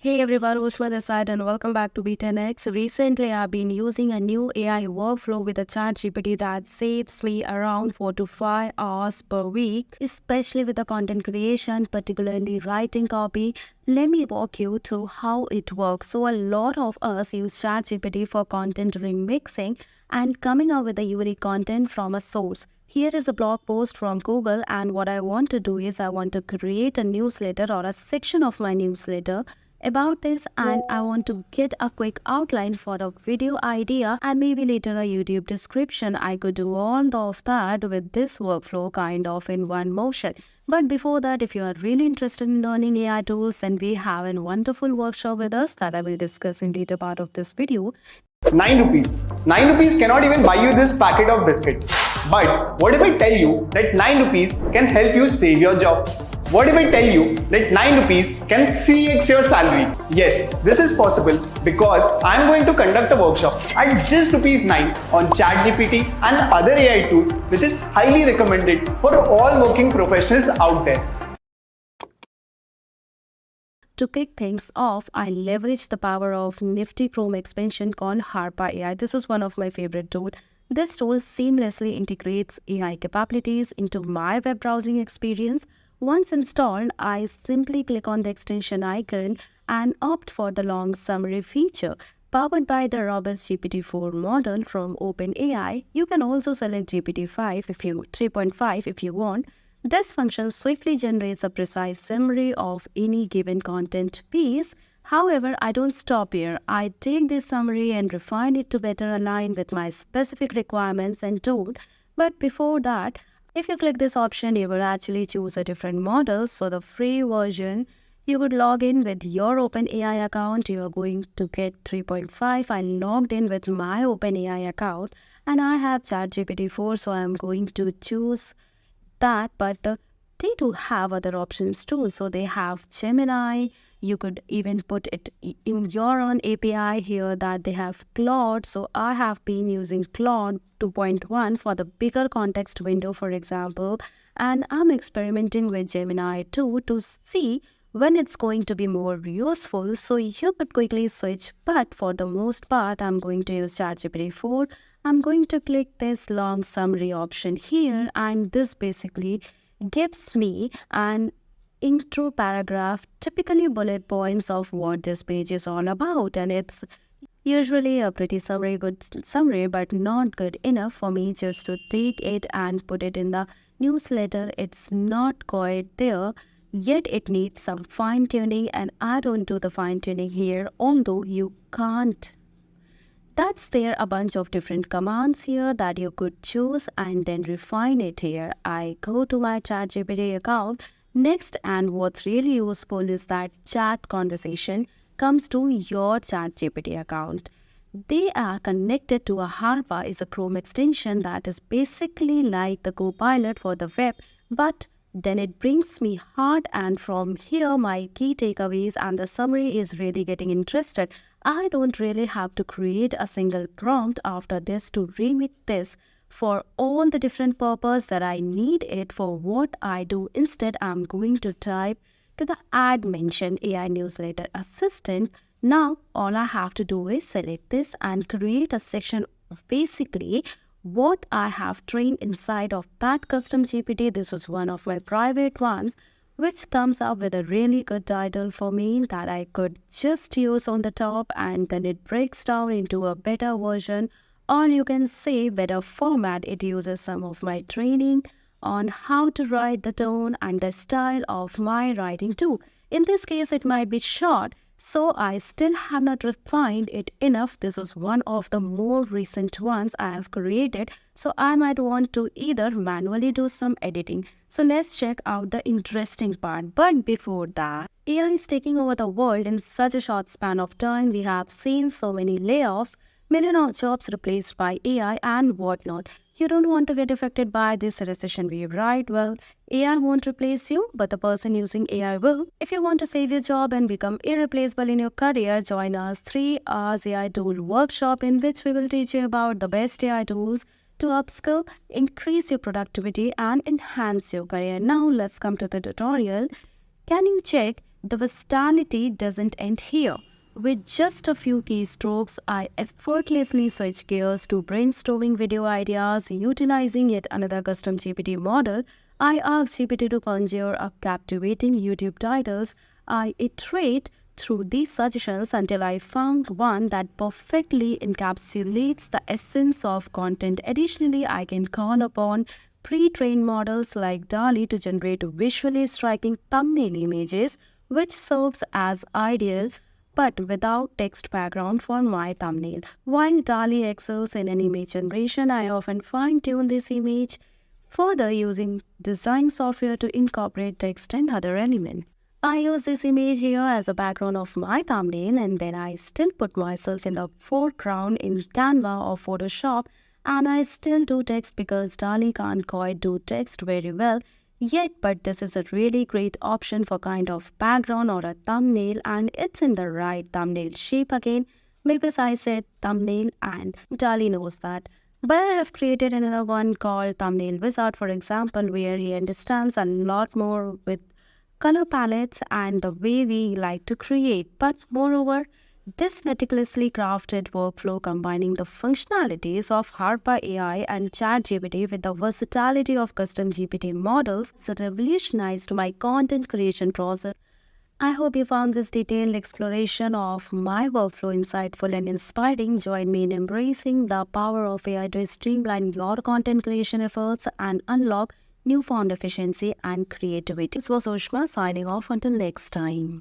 Hey everyone, Ushma this side and welcome back to B10X. Recently, I've been using a new AI workflow with a ChatGPT that saves me around 4 to 5 hours per week, especially with the content creation, particularly writing copy. Let me walk you through how it works. So, a lot of us use ChatGPT for content remixing and coming up with a unique content from a source. Here is a blog post from Google, and what I want to do is I want to create a newsletter or a section of my newsletter about this, and I want to get a quick outline for a video idea and maybe later a YouTube description. I could do all of that with this workflow kind of in one motion. But before that, if you are really interested in learning AI tools, then we have a wonderful workshop with us that I will discuss in later part of this video. 9 rupees. 9 rupees cannot even buy you this packet of biscuit. But what if I tell you that 9 rupees can help you save your job? What if I tell you that 9 rupees can 3x your salary? Yes, this is possible because I am going to conduct a workshop at just rupees 9 on ChatGPT and other AI tools, which is highly recommended for all working professionals out there. To kick things off, I leveraged the power of nifty Chrome expansion called Harpa AI. This is one of my favorite tools. This tool seamlessly integrates AI capabilities into my web browsing experience. Once installed, I simply click on the extension icon and opt for the long summary feature. Powered by the robust GPT-4 model from OpenAI, you can also select GPT-5 3.5 if you want. This function swiftly generates a precise summary of any given content piece. However, I don't stop here. I take this summary and refine it to better align with my specific requirements and tool. But before that, if you click this option, you will actually choose a different model. So the free version, you would log in with your OpenAI account. You are going to get 3.5. I logged in with my OpenAI account and I have ChatGPT 4, so I'm going to choose that, but they do have other options too. So they have Gemini. You could even put it in your own API here that they have Claude. So I have been using Claude 2.1 for the bigger context window, for example, and I'm experimenting with Gemini 2 to see when it's going to be more useful. So you could quickly switch, but for the most part, I'm going to use ChatGPT 4. I'm going to click this long summary option here, and this basically gives me an intro paragraph, typically bullet points of what this page is all about, and it's usually a pretty good summary, but not good enough for me just to take it and put it in the newsletter. It's not quite there. Yet it needs some fine tuning, and I don't do the fine tuning here, although you can't. That's there a bunch of different commands here that you could choose and then refine it here. I go to my ChatGPT account next, and what's really useful is that chat conversation comes to your ChatGPT account. They are connected to a Harpa is a Chrome extension that is basically like the Copilot for the web, but then it brings me hard, and from here my key takeaways and the summary is really getting interested. I don't really have to create a single prompt after this to remit this for all the different purpose that I need it for what I do. Instead, I'm going to type to the add mentioned AI newsletter assistant. Now, all I have to do is select this and create a section of basically what I have trained inside of that custom GPT. This was one of my private ones, which comes up with a really good title for me that I could just use on the top, and then it breaks down into a better version, or you can say better format. It uses some of my training on how to write, the tone and the style of my writing too. In this case, it might be short, so I still have not refined it enough. This is one of the more recent ones I have created, so I might want to either manually do some editing. So let's check out the interesting part. But before that, AI is taking over the world in such a short span of time. We have seen so many layoffs, million of jobs replaced by AI and whatnot. You don't want to get affected by this recession wave, right? Well, AI won't replace you, but the person using AI will. If you want to save your job and become irreplaceable in your career, join us 3 hours AI tool workshop, in which we will teach you about the best AI tools to upskill, increase your productivity and enhance your career. Now let's come to the tutorial. Can you check the versatility doesn't end here. With just a few keystrokes, I effortlessly switch gears to brainstorming video ideas, utilizing yet another custom GPT model. I ask GPT to conjure up captivating YouTube titles. I iterate through these suggestions until I found one that perfectly encapsulates the essence of content. Additionally, I can call upon pre-trained models like DALL-E to generate visually striking thumbnail images, which serves as ideal but without text background for my thumbnail. While DALL-E excels in an image generation, I often fine-tune this image further using design software to incorporate text and other elements. I use this image here as a background of my thumbnail, and then I still put myself in the foreground in Canva or Photoshop, and I still do text because DALL-E can't quite do text very well yet, but this is a really great option for kind of background or a thumbnail, and it's in the right thumbnail shape again because I said thumbnail and DALL-E knows that. But I have created another one called Thumbnail Wizard, for example, where he understands a lot more with color palettes and the way we like to create. But moreover, this meticulously crafted workflow combining the functionalities of Harpa AI and ChatGPT with the versatility of custom GPT models has revolutionized my content creation process. I hope you found this detailed exploration of my workflow insightful and inspiring. Join me in embracing the power of AI to streamline your content creation efforts and unlock newfound efficiency and creativity. This was Ushma signing off until next time.